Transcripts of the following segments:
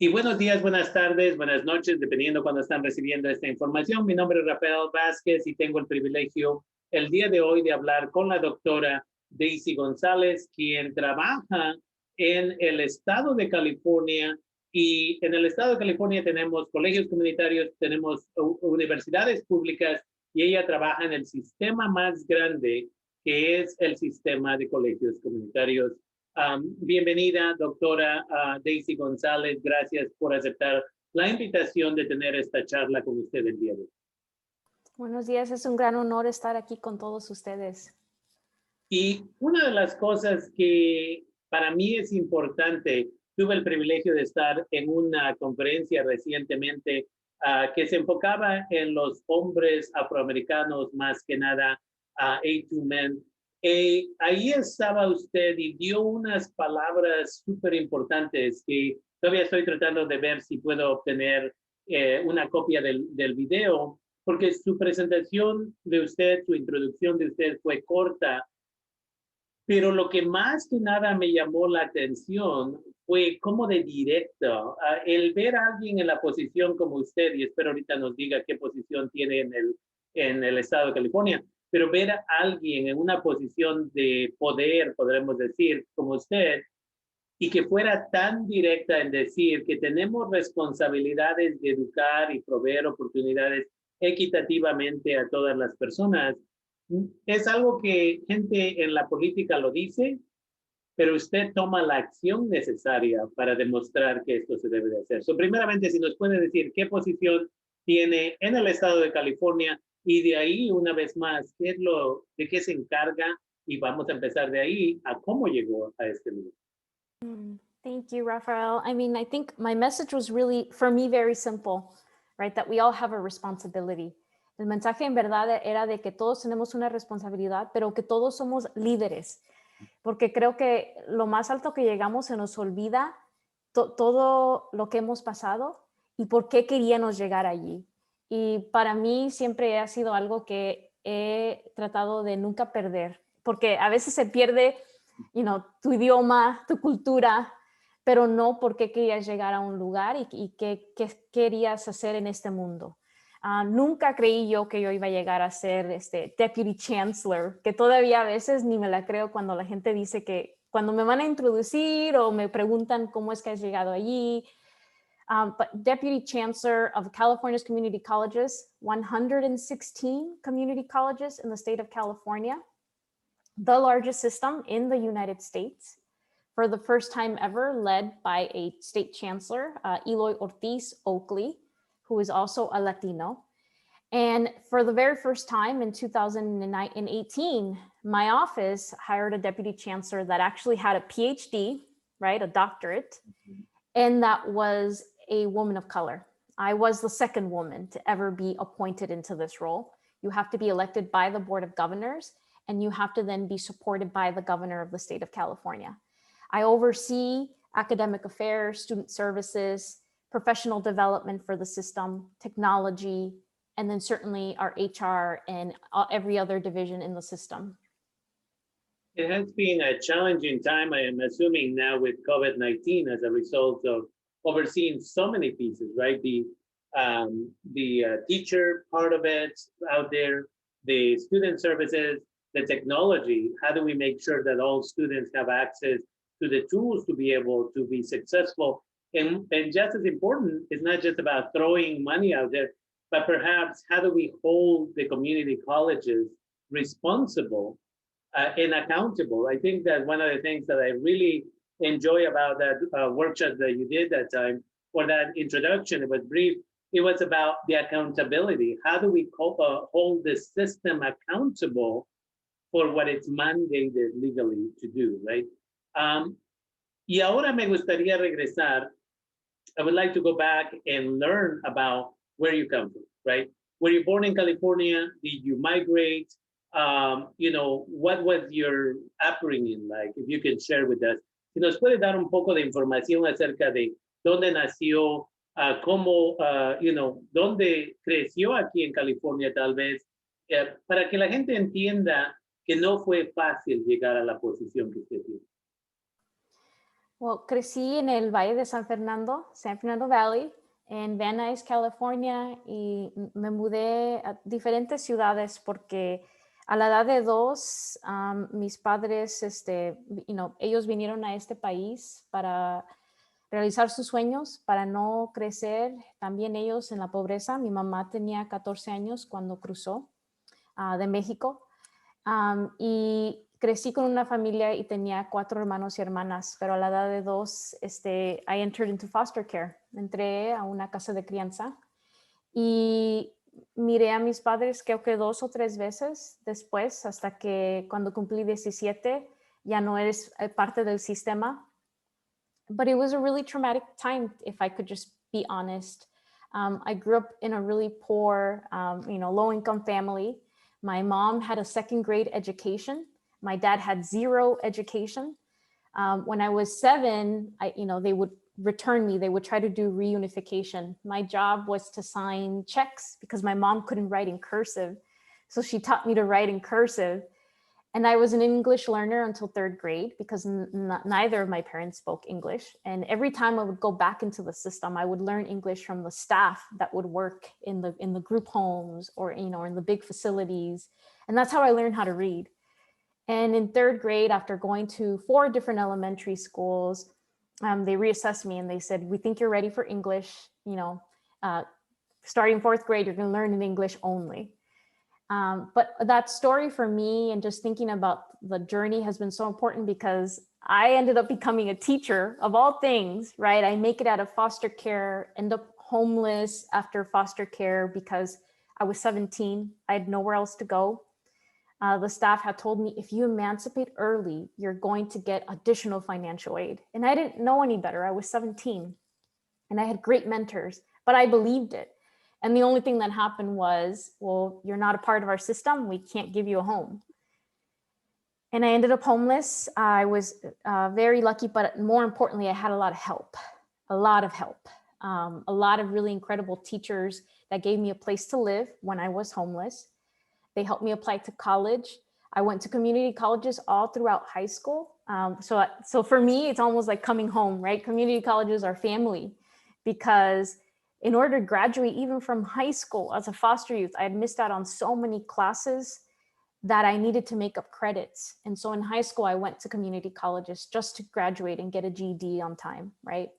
Y buenos días, buenas tardes, buenas noches, dependiendo cuando están recibiendo esta información. Mi nombre es Rafael Vázquez y tengo el privilegio el día de hoy de hablar con la doctora Daisy González, quien trabaja en el estado de California. Y en el estado de California tenemos colegios comunitarios, tenemos universidades públicas y ella trabaja en el sistema más grande, que es el sistema de colegios comunitarios. Bienvenida, doctora Daisy González. Gracias por aceptar la invitación de tener esta charla con usted el día de hoy. Buenos días, es un gran honor estar aquí con todos ustedes. Y una de las cosas que para mí es importante, tuve el privilegio de estar en una conferencia recientemente que se enfocaba en los hombres afroamericanos, más que nada A2 Men. Ahí estaba usted y dio unas palabras súper importantes que todavía estoy tratando de ver si puedo obtener una copia del video, porque su presentación de usted, su introducción de usted fue corta, pero lo que más que nada me llamó la atención fue como de directo, el ver a alguien en la posición como usted, y espero ahorita nos diga qué posición tiene en el estado de California, pero ver a alguien en una posición de poder, podremos decir, como usted, y que fuera tan directa en decir que tenemos responsabilidades de educar y proveer oportunidades equitativamente a todas las personas, es algo que gente en la política lo dice, pero usted toma la acción necesaria para demostrar que esto se debe de hacer. Primeramente, si nos puede decir qué posición tiene en el estado de California y de ahí, una vez más, de qué se encarga, y vamos a empezar de ahí a cómo llegó a este lugar. Thank you, Rafael. I mean, I think my message was really, for me, very simple, right? That we all have a responsibility. El mensaje en verdad era de que todos tenemos una responsabilidad, pero que todos somos líderes, porque creo que lo más alto que llegamos se nos olvida todo lo que hemos pasado y por qué queríamos llegar allí. Y para mí siempre ha sido algo que he tratado de nunca perder, porque a veces se pierde, tu idioma, tu cultura, pero no por qué querías llegar a un lugar y qué querías hacer en este mundo. Nunca creí yo que yo iba a llegar a ser Deputy Chancellor, que todavía a veces ni me la creo cuando la gente dice que cuando me van a introducir o me preguntan cómo es que has llegado allí. But Deputy Chancellor of California's community colleges, 116 community colleges in the state of California, the largest system in the United States, for the first time ever led by a state chancellor, Eloy Ortiz Oakley, who is also a Latino. And for the very first time in 2018, my office hired a deputy chancellor that actually had a PhD, right, a doctorate, and that was a woman of color. I was the second woman to ever be appointed into this role. You have to be elected by the Board of Governors, and you have to then be supported by the governor of the state of California. I oversee academic affairs, student services, professional development for the system, technology, and then certainly our HR and every other division in the system. It has been a challenging time, I am assuming now with COVID-19 as a result of overseeing so many pieces, right? The teacher part of it out there, the student services, the technology. How do we make sure that all students have access to the tools to be able to be successful? And just as important, it's not just about throwing money out there, but perhaps how do we hold the community colleges responsible and accountable? I think that one of the things that I really enjoy about that workshop that you did that time, or that introduction, it was brief, it was about the accountability. How do we hold the system accountable for what it's mandated legally to do, right? Y ahora me gustaría regresar. I would like to go back and learn about where you come from, right? Were you born in California? Did you migrate? What was your upbringing like? If you can share with us. Si nos puede dar un poco de información acerca de dónde nació, cómo, dónde creció aquí en California tal vez, para que la gente entienda que no fue fácil llegar a la posición que usted tiene. Well, crecí en el Valle de San Fernando Valley, en Van Nuys, California, y me mudé a diferentes ciudades porque a la edad de 2, mis padres, ellos vinieron a este país para realizar sus sueños, para no crecer también ellos en la pobreza. Mi mamá tenía 14 años cuando cruzó de México. Y crecí con una familia y tenía 4 hermanos y hermanas, pero a la edad de 2, I entered into foster care. Entré a una casa de crianza y miré a mis padres creo que 2 o 3 veces después, hasta que cuando cumplí 17 ya no eres parte del sistema. But it was a really traumatic time, if I could just be honest. I grew up in a really poor, low-income family. My mom had a 2nd grade education. My dad had 0 education. When I was 7, they would return me. They would try to do reunification. My job was to sign checks because my mom couldn't write in cursive. So she taught me to write in cursive. And I was an English learner until 3rd grade because neither of my parents spoke English. And every time I would go back into the system, I would learn English from the staff that would work in the group homes or, in the big facilities. And that's how I learned how to read. And in 3rd grade, after going to 4 different elementary schools, they reassessed me and they said, we think you're ready for English. Starting 4th grade, you're going to learn in English only. But that story for me and just thinking about the journey has been so important because I ended up becoming a teacher of all things, right? I make it out of foster care, end up homeless after foster care because I was 17. I had nowhere else to go. The staff had told me, if you emancipate early, you're going to get additional financial aid. And I didn't know any better. I was 17 and I had great mentors, but I believed it. And the only thing that happened was, well, you're not a part of our system. We can't give you a home. And I ended up homeless. I was very lucky, but more importantly, I had a lot of help, a lot of really incredible teachers that gave me a place to live when I was homeless. They helped me apply to college. I went to community colleges all throughout high school. So for me, it's almost like coming home, right? Community colleges are family because in order to graduate, even from high school as a foster youth, I had missed out on so many classes that I needed to make up credits. And so in high school, I went to community colleges just to graduate and get a GED on time, right?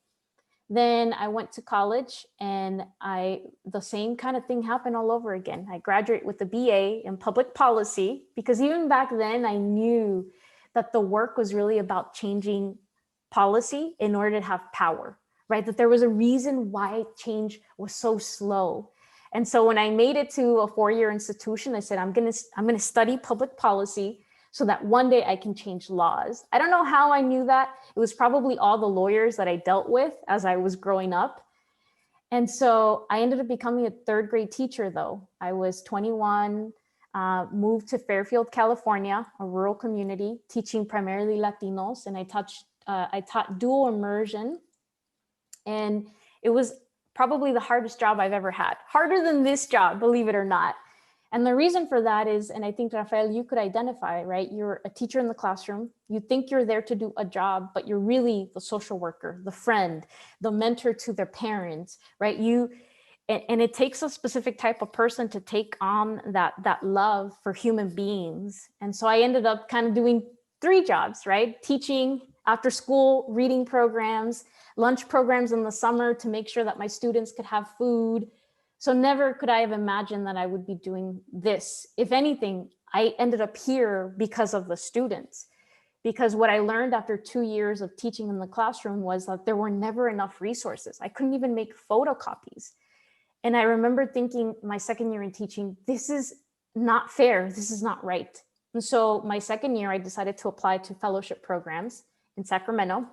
Then I went to college and the same kind of thing happened all over again. I graduated with a BA in public policy because even back then I knew that the work was really about changing policy in order to have power. Right? That there was a reason why change was so slow. And so when I made it to a 4-year institution, I said, I'm gonna study public policy so that one day I can change laws. I don't know how I knew that. It was probably all the lawyers that I dealt with as I was growing up. And so I ended up becoming a 3rd grade teacher though. I was 21, moved to Fairfield, California, a rural community, teaching primarily Latinos. And I taught dual immersion. And it was probably the hardest job I've ever had, harder than this job, believe it or not. And the reason for that is, and I think, Rafael, you could identify, right? You're a teacher in the classroom. You think you're there to do a job, but you're really the social worker, the friend, the mentor to their parents, right? And it takes a specific type of person to take on that love for human beings. And so I ended up kind of doing 3 jobs, right? Teaching, after school reading programs, lunch programs in the summer to make sure that my students could have food. So never could I have imagined that I would be doing this. If anything, I ended up here because of the students. Because what I learned after 2 years of teaching in the classroom was that there were never enough resources. I couldn't even make photocopies. And I remember thinking my 2nd year in teaching, this is not fair. This is not right. And so my 2nd year, I decided to apply to fellowship programs in Sacramento.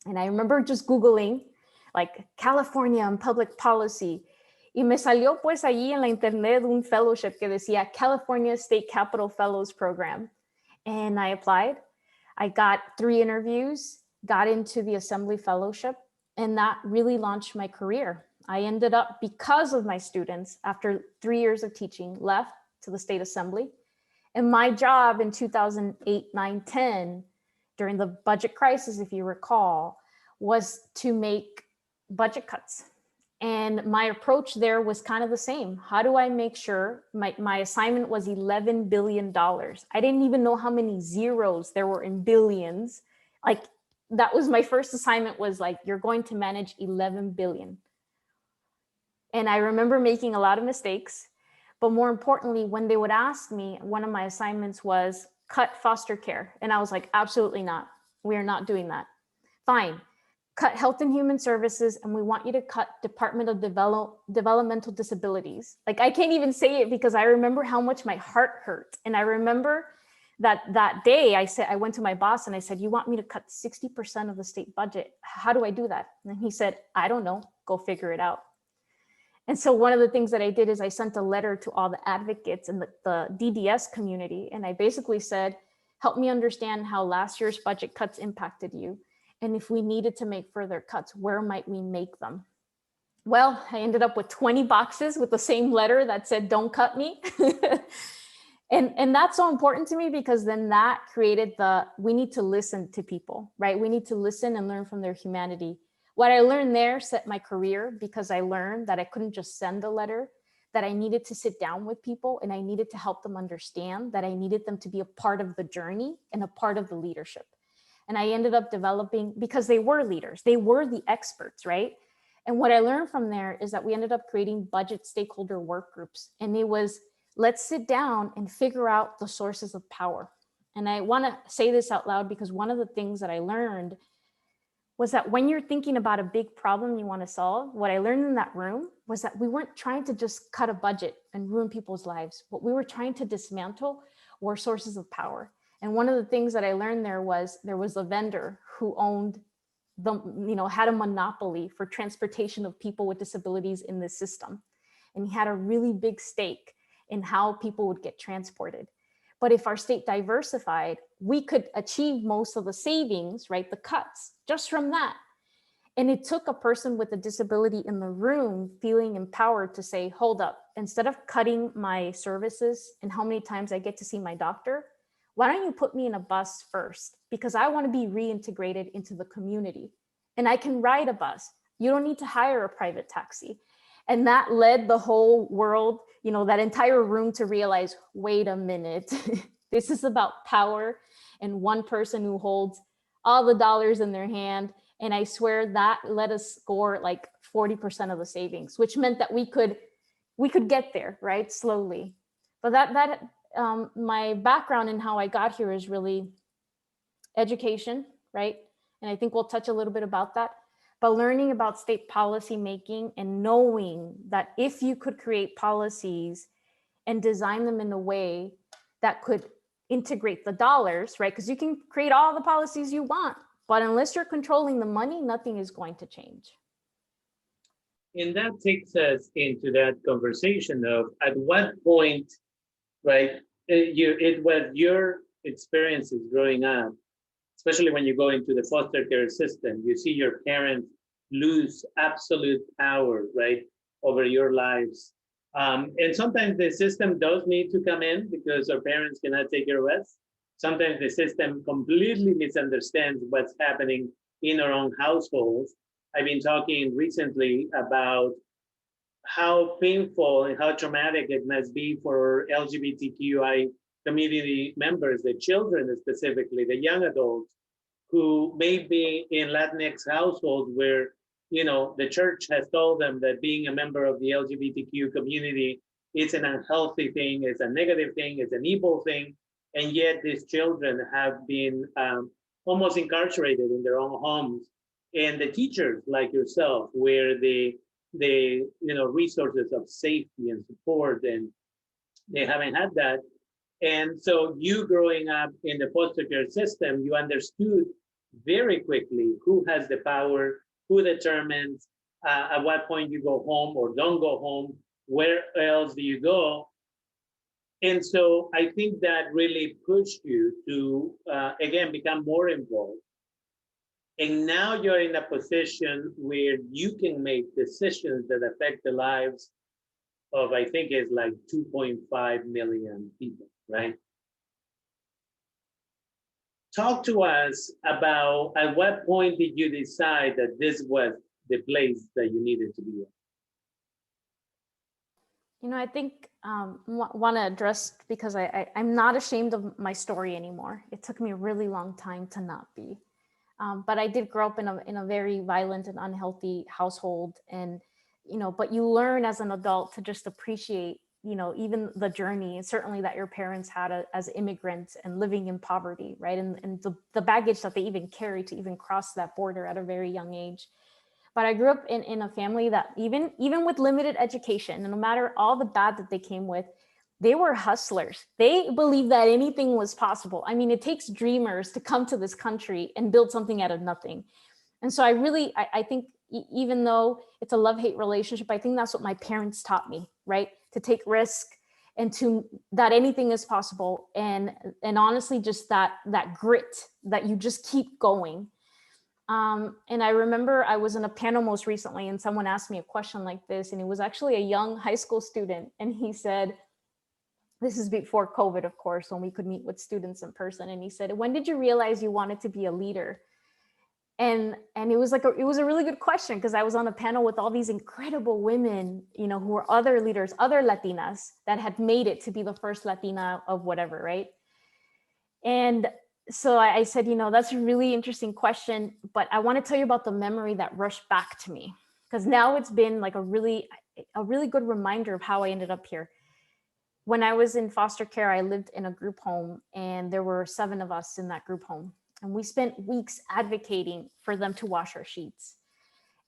And I remember just Googling like California and public policy. Y me salió pues allí en la internet un fellowship que decía California State Capitol Fellows Program. And I applied. I got 3 interviews, got into the Assembly Fellowship, and that really launched my career. I ended up, because of my students, after 3 years of teaching, left to the State Assembly. And my job in 2008, 9, 10 during the budget crisis, if you recall, was to make budget cuts. And my approach there was kind of the same. How do I make sure my assignment was $11 billion? I didn't even know how many zeros there were in billions. Like, that was my first assignment, was like, you're going to manage 11 billion. And I remember making a lot of mistakes, but more importantly, when they would ask me, one of my assignments was cut foster care. And I was like, absolutely not. We are not doing that. Fine. Cut Health and Human Services, and we want you to cut Department of Developmental Disabilities. Like, I can't even say it because I remember how much my heart hurt. And I remember that day I went to my boss and I said, you want me to cut 60% of the state budget? How do I do that? And he said, I don't know, go figure it out. And so one of the things that I did is I sent a letter to all the advocates in the DDS community. And I basically said, help me understand how last year's budget cuts impacted you. And if we needed to make further cuts, where might we make them? Well, I ended up with 20 boxes with the same letter that said, don't cut me. And that's so important to me, because then that created we need to listen to people, right? We need to listen and learn from their humanity. What I learned there set my career, because I learned that I couldn't just send a letter, that I needed to sit down with people and I needed to help them understand that I needed them to be a part of the journey and a part of the leadership. And I ended up developing, because they were leaders, they were the experts, right? And what I learned from there is that we ended up creating budget stakeholder work groups. And it was, let's sit down and figure out the sources of power. And I want to say this out loud, because one of the things that I learned was that when you're thinking about a big problem you want to solve, what I learned in that room was that we weren't trying to just cut a budget and ruin people's lives. What we were trying to dismantle were sources of power. And one of the things that I learned there was a vendor who owned had a monopoly for transportation of people with disabilities in the system. And he had a really big stake in how people would get transported. But if our state diversified, we could achieve most of the savings, right? The cuts just from that. And it took a person with a disability in the room feeling empowered to say, hold up, instead of cutting my services and how many times I get to see my doctor, why don't you put me in a bus first? Because I want to be reintegrated into the community and I can ride a bus. You don't need to hire a private taxi. And that led the whole world, that entire room, to realize, wait a minute, this is about power and one person who holds all the dollars in their hand. And I swear that let us score like 40% of the savings, which meant that we could get there, right? Slowly. But my background and how I got here is really education, right? And I think we'll touch a little bit about that. But learning about state policy making and knowing that if you could create policies and design them in a way that could integrate the dollars, right? Because you can create all the policies you want, but unless you're controlling the money, nothing is going to change. And that takes us into that conversation of at what point, right, it was your experiences growing up, especially when you go into the foster care system, you see your parents lose absolute power, right, over your lives. And sometimes the system does need to come in because our parents cannot take care of us. Sometimes the system completely misunderstands what's happening in our own households. I've been talking recently about how painful and how traumatic it must be for LGBTQI community members, the children specifically, the young adults, who may be in Latinx households where, the church has told them that being a member of the LGBTQ community is an unhealthy thing, is a negative thing, is an evil thing. And yet these children have been almost incarcerated in their own homes. And the teachers like yourself, where the resources of safety and support, and they haven't had that. And so you growing up in the foster care system, you understood very quickly who has the power, who determines at what point you go home or don't go home, where else do you go. And so I think that really pushed you to, again, become more involved. And now you're in a position where you can make decisions that affect the lives of, I think it's like 2.5 million people, right? talk to us about at what point did you decide that this was the place that you needed to be in? You know, I think want to address, because I'm not ashamed of my story anymore. It took me a really long time to not be. But I did grow up in a very violent and unhealthy household. And, you know, but you learn as an adult to just appreciate, you know, even the journey, and certainly that your parents had as immigrants and living in poverty, right? And the baggage that they even carry to even cross that border at a very young age. But I grew up in a family that even with limited education, and no matter all the bad that they came with, they were hustlers. They believed that anything was possible. I mean, it takes dreamers to come to this country and build something out of nothing. And so I think even though it's a love-hate relationship, I think that's what my parents taught me, right? To take risk and that anything is possible. And honestly, just that grit that you just keep going. And I remember I was in a panel most recently and someone asked me a question like this, and it was actually a young high school student. And he said, this is before COVID, of course, when we could meet with students in person. And he said, when did you realize you wanted to be a leader? And it was it was a really good question, because I was on a panel with all these incredible women, you know, who were other leaders, other Latinas that had made it to be the first Latina of whatever, right? And so I said, you know, that's a really interesting question, but I want to tell you about the memory that rushed back to me, because now it's been like a really good reminder of how I ended up here. When I was in foster care, I lived in a group home, and there were 7 of us in that group home. And we spent weeks advocating for them to wash our sheets.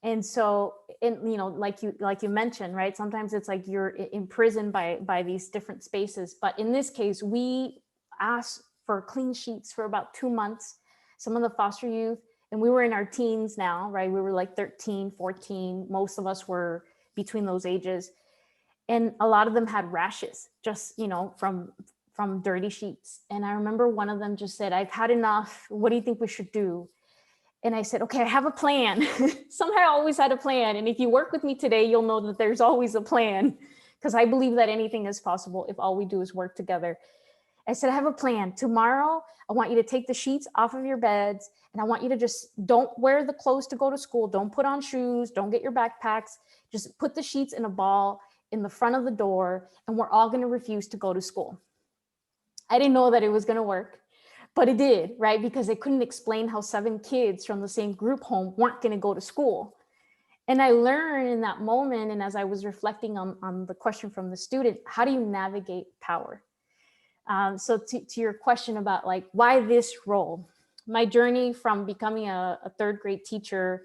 And so, you know, like you mentioned, right? Sometimes it's like you're imprisoned by these different spaces. But in this case, we asked for clean sheets for about 2 months, some of the foster youth, and we were in our teens now, right? We were like 13, 14. Most of us were between those ages. And a lot of them had rashes, just, you know, from dirty sheets. And I remember one of them just said, I've had enough. What do you think we should do? And I said, okay, I have a plan. Somehow I always had a plan. And if you work with me today, you'll know that there's always a plan, because I believe that anything is possible if all we do is work together. I said, I have a plan. Tomorrow, I want you to take the sheets off of your beds, and I want you to just don't wear the clothes to go to school. Don't put on shoes. Don't get your backpacks. Just put the sheets in a ball in the front of the door, and we're all going to refuse to go to school. I didn't know that it was going to work, but it did, right? Because they couldn't explain how 7 kids from the same group home weren't going to go to school. And I learned in that moment, and as I was reflecting on the question from the student, how do you navigate power? So to your question about like, why this role? My journey from becoming a 3rd grade teacher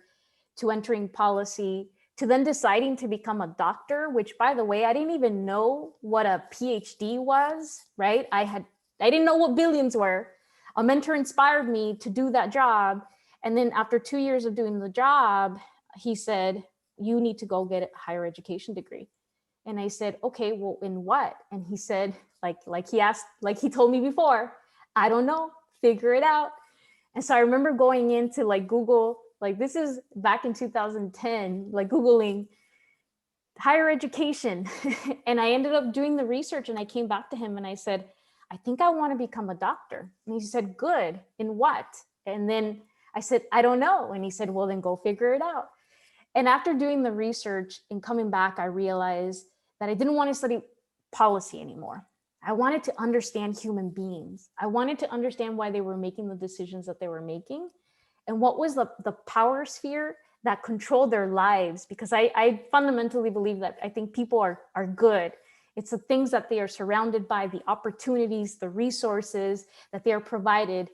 to entering policy, to then deciding to become a doctor, which, by the way, I didn't even know what a PhD was, right? I didn't know what billions were. A mentor inspired me to do that job. And then after 2 years of doing the job, he said, you need to go get a higher education degree. And I said, okay, well, in what? And he said, like he asked, like he told me before, I don't know, figure it out. And so I remember going into like Google, like this is back in 2010, like Googling higher education. And I ended up doing the research, and I came back to him and I said, I think I want to become a doctor. And he said, good, in what? And then I said, I don't know. And he said, well, then go figure it out. And after doing the research and coming back, I realized that I didn't want to study policy anymore. I wanted to understand human beings. I wanted to understand why they were making the decisions that they were making, and what was the power sphere that controlled their lives. Because I fundamentally believe that I think people are good. It's the things that they are surrounded by, the opportunities, the resources that they are provided,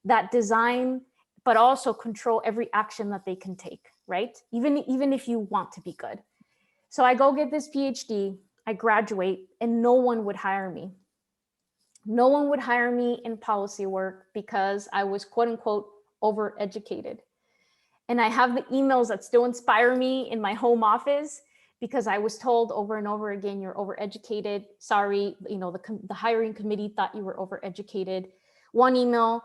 that design, but also control every action that they can take, right? Even if you want to be good. So I go get this PhD, I graduate, and no one would hire me. No one would hire me in policy work because I was, quote unquote, overeducated. And I have the emails that still inspire me in my home office, because I was told over and over again, you're overeducated. Sorry, you know, the hiring committee thought you were overeducated. One email,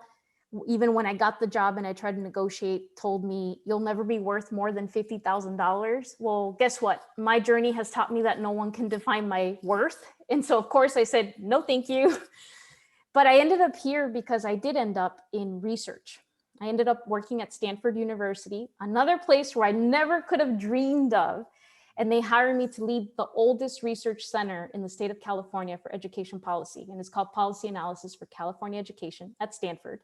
even when I got the job and I tried to negotiate, told me, you'll never be worth more than $50,000. Well, guess what? My journey has taught me that no one can define my worth. And so of course I said, no, thank you. But I ended up here because I did end up in research. I ended up working at Stanford University, another place where I never could have dreamed of. And they hired me to lead the oldest research center in the state of California for education policy. And it's called Policy Analysis for California Education at Stanford.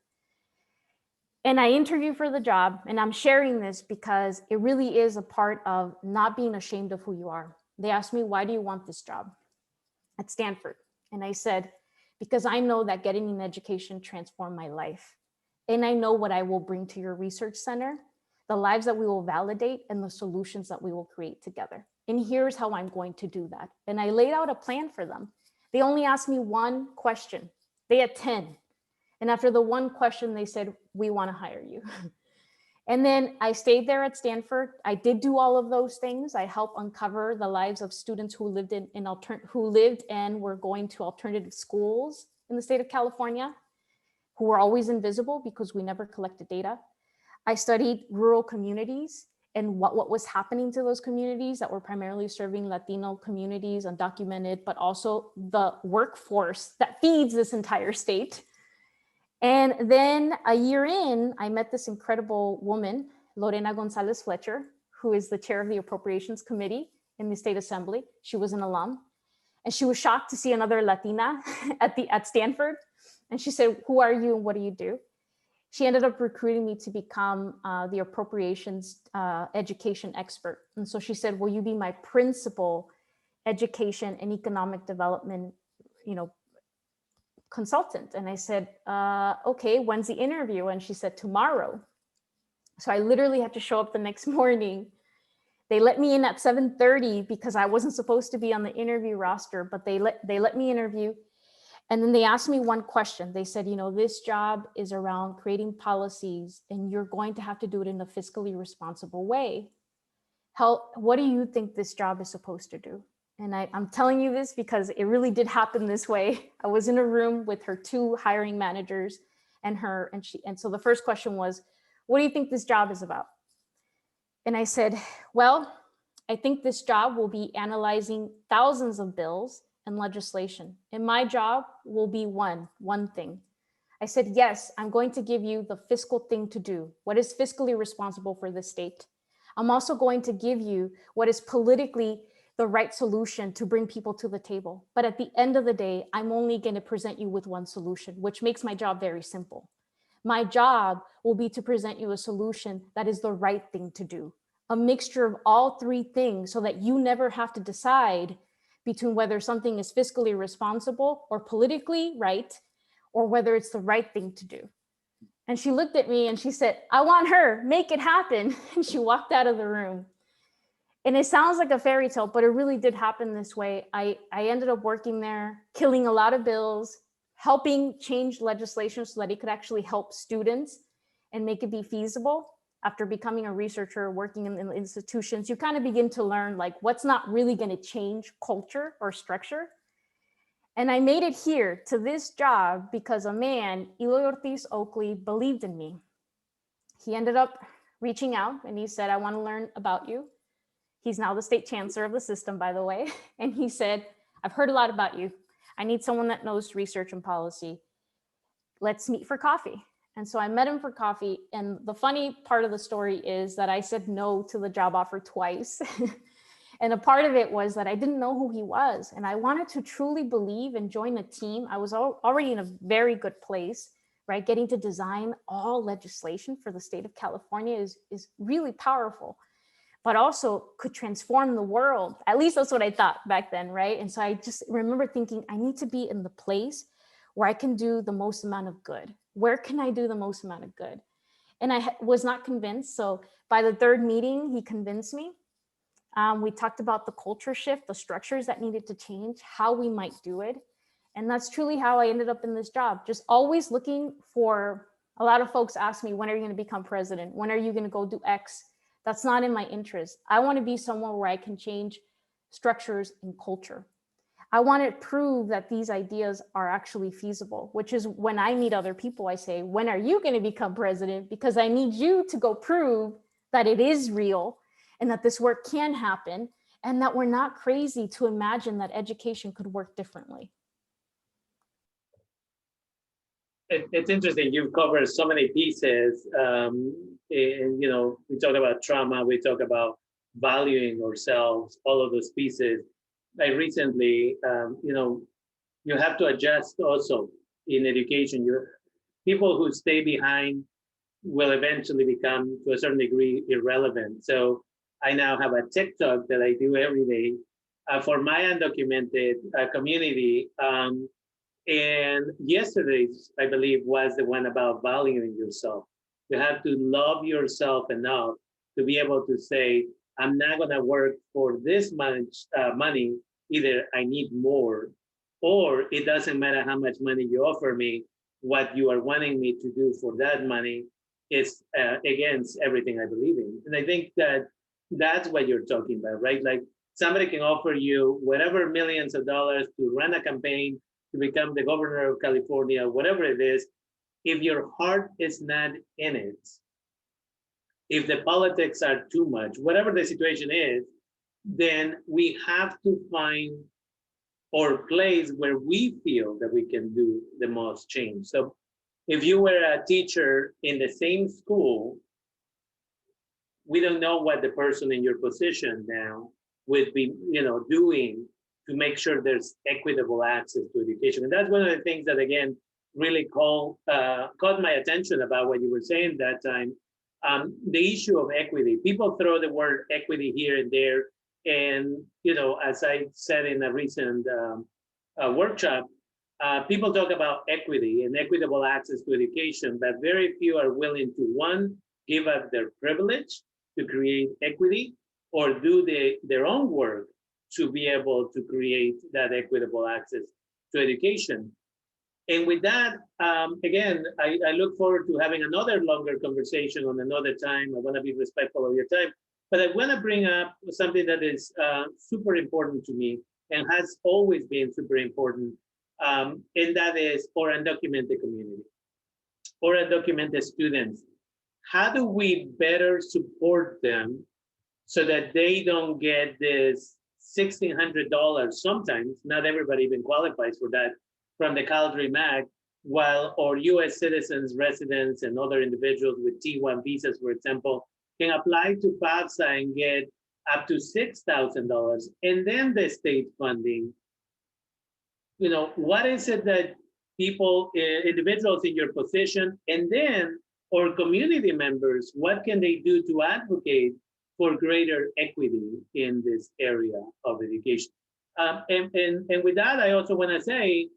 And I interviewed for the job, and I'm sharing this because it really is a part of not being ashamed of who you are. They asked me, why do you want this job at Stanford? And I said, because I know that getting an education transformed my life. And I know what I will bring to your research center, the lives that we will validate and the solutions that we will create together. And here's how I'm going to do that. And I laid out a plan for them. They only asked me one question. They had 10. And after the one question, they said, we want to hire you. And then I stayed there at Stanford. I did do all of those things. I helped uncover the lives of students who lived and were going to alternative schools in the state of California, who were always invisible because we never collected data. I studied rural communities and what was happening to those communities that were primarily serving Latino communities, undocumented, but also the workforce that feeds this entire state. And then a year in, I met this incredible woman, Lorena Gonzalez Fletcher, who is the chair of the Appropriations Committee in the State Assembly. She was an alum. And she was shocked to see another Latina at Stanford. And she said, who are you and what do you do? She ended up recruiting me to become the appropriations education expert. And so she said, will you be my principal education and economic development, consultant? And I said, okay, when's the interview? And she said, tomorrow. So I literally had to show up the next morning. They let me in at 7:30 because I wasn't supposed to be on the interview roster, but they let me interview. And then they asked me one question. They said, this job is around creating policies and you're going to have to do it in a fiscally responsible way. What do you think this job is supposed to do? And I'm telling you this because it really did happen this way. I was in a room with her two hiring managers and so the first question was, what do you think this job is about? And I said, well, I think this job will be analyzing thousands of bills and legislation. And my job will be one thing. I said, yes, I'm going to give you the fiscal thing to do. What is fiscally responsible for the state? I'm also going to give you what is politically the right solution to bring people to the table. But at the end of the day, I'm only going to present you with one solution, which makes my job very simple. My job will be to present you a solution that is the right thing to do, a mixture of all three things so that you never have to decide between whether something is fiscally responsible or politically right, or whether it's the right thing to do. And she looked at me and she said, I want her, make it happen. And she walked out of the room. And it sounds like a fairy tale, but it really did happen this way. I ended up working there, killing a lot of bills, helping change legislation so that it could actually help students and make it be feasible. After becoming a researcher, working in institutions, you kind of begin to learn like what's not really going to change culture or structure. And I made it here to this job because a man, Eloy Ortiz Oakley, believed in me. He ended up reaching out and he said, I want to learn about you. He's now the state chancellor of the system, by the way. And he said, I've heard a lot about you. I need someone that knows research and policy. Let's meet for coffee. And so I met him for coffee. And the funny part of the story is that I said no to the job offer twice. And a part of it was that I didn't know who he was. And I wanted to truly believe and join a team. I was already in a very good place, right? Getting to design all legislation for the state of California is really powerful, but also could transform the world. At least that's what I thought back then, right? And so I just remember thinking, I need to be in the place where I can do the most amount of good. Where can I do the most amount of good? And I was not convinced. So by the third meeting, he convinced me. We talked about the culture shift, the structures that needed to change, how we might do it. And that's truly how I ended up in this job. Just always looking for, a lot of folks ask me, when are you going to become president? When are you going to go do X? That's not in my interest. I want to be somewhere where I can change structures and culture. I want to prove that these ideas are actually feasible, which is when I meet other people, I say, when are you going to become president? Because I need you to go prove that it is real and that this work can happen and that we're not crazy to imagine that education could work differently. It's interesting. You've covered so many pieces. And, you know, we talk about trauma, we talk about valuing ourselves, all of those pieces. I recently, you know, you have to adjust also in education. People who stay behind will eventually become, to a certain degree, irrelevant. So I now have a TikTok that I do every day for my undocumented community. And yesterday's, I believe, was the one about valuing yourself. You have to love yourself enough to be able to say, I'm not going to work for this much money. Either I need more, or it doesn't matter how much money you offer me. What you are wanting me to do for that money is against everything I believe in. And I think that that's what you're talking about, right? Like somebody can offer you whatever millions of dollars to run a campaign to become the governor of California, whatever it is. If your heart is not in it, if the politics are too much, whatever the situation is, then we have to find our place where we feel that we can do the most change. So if you were a teacher in the same school, we don't know what the person in your position now would be, you know, doing to make sure there's equitable access to education. And that's one of the things that, again, really caught my attention about what you were saying that time. The issue of equity. People throw the word equity here and there. And, you know, as I said in a recent workshop, people talk about equity and equitable access to education, but very few are willing to, one, give up their privilege to create equity, or do their own work to be able to create that equitable access to education. And with that, again, I look forward to having another longer conversation on another time. I want to be respectful of your time, but I want to bring up something that is super important to me and has always been super important, and that is our undocumented community, or undocumented students. How do we better support them so that they don't get this $1,600? Sometimes, not everybody even qualifies for that, from the Calgary MAC, while our US citizens, residents, and other individuals with T1 visas, for example, can apply to FAFSA and get up to $6,000, and then the state funding. You know, what is it that people, individuals in your position, and then or community members, what can they do to advocate for greater equity in this area of education? And with that, I also want to say,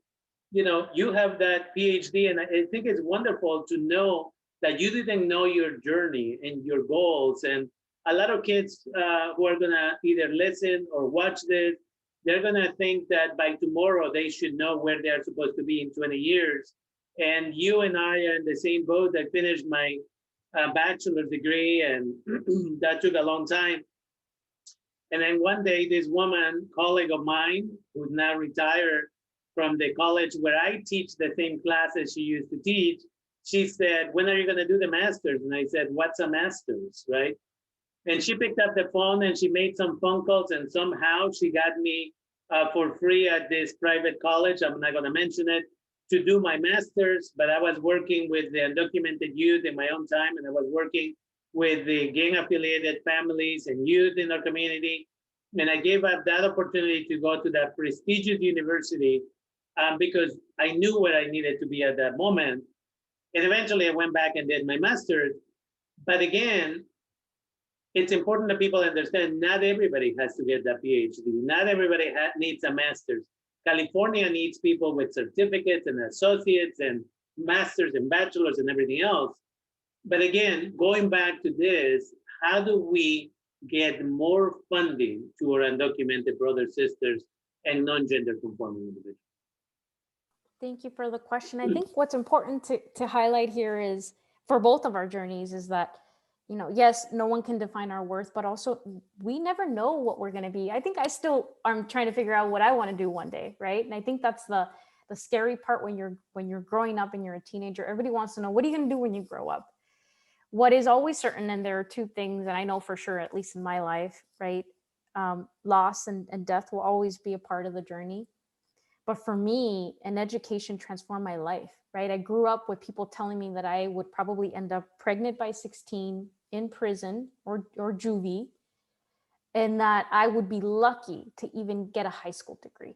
you know, you have that PhD, and I think it's wonderful to know that you didn't know your journey and your goals. And a lot of kids who are going to either listen or watch this, they're going to think that by tomorrow they should know where they're supposed to be in 20 years. And you and I are in the same boat. I finished my bachelor's degree, and that took a long time. And then one day, this woman, colleague of mine, who's now retired from the college where I teach the same classes she used to teach, she said, when are you going to do the master's? And I said, what's a master's, right? And she picked up the phone and she made some phone calls, and somehow she got me for free at this private college. I'm not going to mention it, to do my master's, but I was working with the undocumented youth in my own time, and I was working with the gang-affiliated families and youth in our community. And I gave up that opportunity to go to that prestigious university because I knew where I needed to be at that moment. And eventually I went back and did my master's. But again, it's important that people understand not everybody has to get that PhD. Not everybody needs a master's. California needs people with certificates and associates and masters and bachelors and everything else. But again, going back to this, how do we get more funding to our undocumented brothers, sisters, and non-gender conforming individuals? Thank you for the question. I think what's important to highlight here is, for both of our journeys, is that, you know, yes, no one can define our worth, but also we never know what we're going to be. I think I still am trying to figure out what I want to do one day, right? And I think that's the scary part when you're growing up and you're a teenager. Everybody wants to know, what are you going to do when you grow up? What is always certain, and there are two things that I know for sure, at least in my life, right? Loss and death will always be a part of the journey. But for me, an education transformed my life, right? I grew up with people telling me that I would probably end up pregnant by 16, in prison or juvie, and that I would be lucky to even get a high school degree.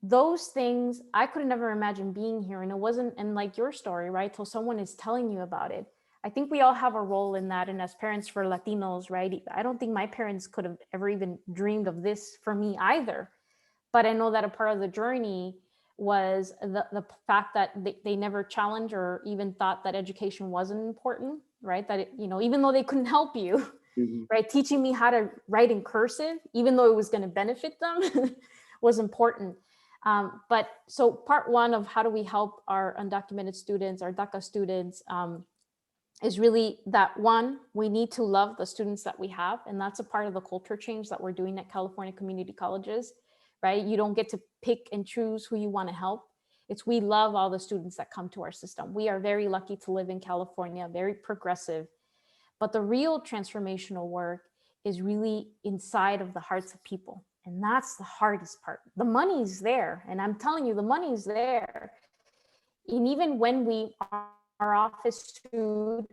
Those things, I could never imagine being here. And it wasn't, and like your story, right? Till someone is telling you about it. I think we all have a role in that. And as parents for Latinos, right? I don't think my parents could have ever even dreamed of this for me either. But I know that a part of the journey was the fact that they never challenged or even thought that education wasn't important, right? That, even though they couldn't help you, right? Teaching me how to write in cursive, even though it was going to benefit them, was important. But so part one of how do we help our undocumented students, our DACA students, is really that one, we need to love the students that we have. And that's a part of the culture change that we're doing at California community colleges, right? You don't get to pick and choose who you want to help. It's we love all the students that come to our system. We are very lucky to live in California, very progressive. But the real transformational work is really inside of the hearts of people. And that's the hardest part. The money's there. And I'm telling you, the money's there. And even when our office sued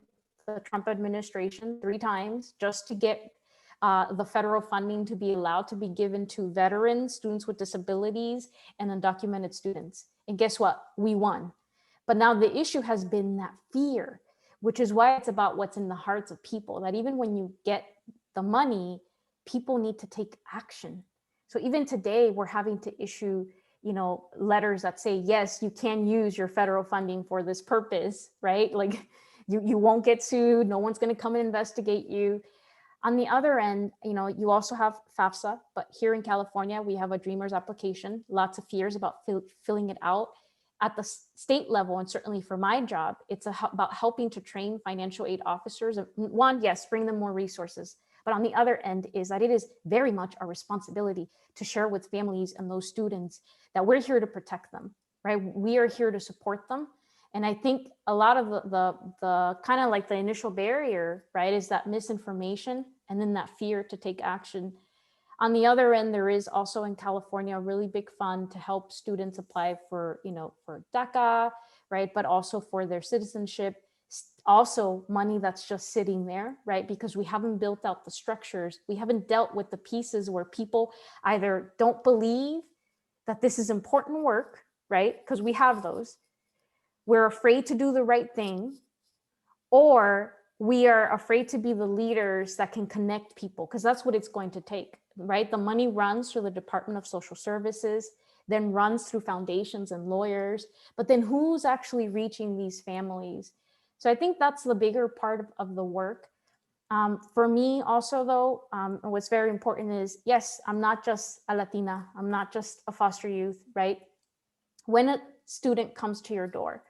the Trump administration 3 times just to get the federal funding to be allowed to be given to veterans, students with disabilities, and undocumented students. And guess what? We won. But now the issue has been that fear, which is why it's about what's in the hearts of people, that even when you get the money, people need to take action. So even today, we're having to issue letters that say, yes, you can use your federal funding for this purpose, right? Like you won't get sued. No one's going to come and investigate you. On the other end, you also have FAFSA, but here in California, we have a Dreamers application, lots of fears about filling it out. At the state level, and certainly for my job, it's about helping to train financial aid officers. One, yes, bring them more resources. But on the other end is that it is very much our responsibility to share with families and those students that we're here to protect them, right? We are here to support them. And I think a lot of the kind of like the initial barrier, right, is that misinformation and then that fear to take action. On the other end, there is also in California a really big fund to help students apply for, for DACA, right, but also for their citizenship. Also money that's just sitting there, right? Because we haven't built out the structures. We haven't dealt with the pieces where people either don't believe that this is important work, right? Because we have those. We're afraid to do the right thing, or we are afraid to be the leaders that can connect people, because that's what it's going to take, right? The money runs through the Department of Social Services, then runs through foundations and lawyers, but then who's actually reaching these families? So I think that's the bigger part of the work. For me also though, what's very important is, yes, I'm not just a Latina, I'm not just a foster youth, right? When a student comes to your door,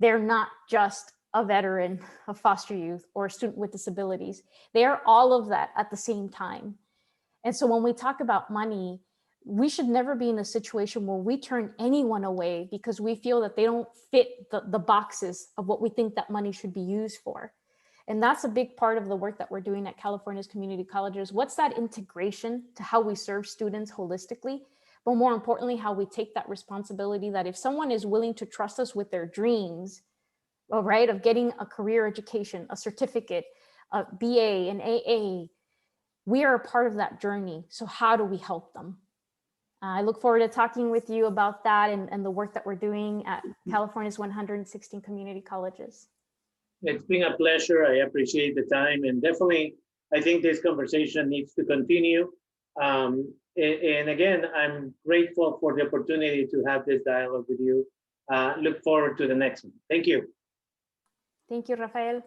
they're not just a veteran, a foster youth, or a student with disabilities. They are all of that at the same time. And so when we talk about money, we should never be in a situation where we turn anyone away because we feel that they don't fit the boxes of what we think that money should be used for. And that's a big part of the work that we're doing at California's community colleges. What's that integration to how we serve students holistically? But more importantly, how we take that responsibility that if someone is willing to trust us with their dreams, well, right, of getting a career education, a certificate, a BA, an AA, we are a part of that journey. So how do we help them? I look forward to talking with you about that and the work that we're doing at California's 116 community colleges. It's been a pleasure. I appreciate the time, and definitely, I think this conversation needs to continue. And again, I'm grateful for the opportunity to have this dialogue with you. Look forward to the next one. Thank you. Thank you, Rafael.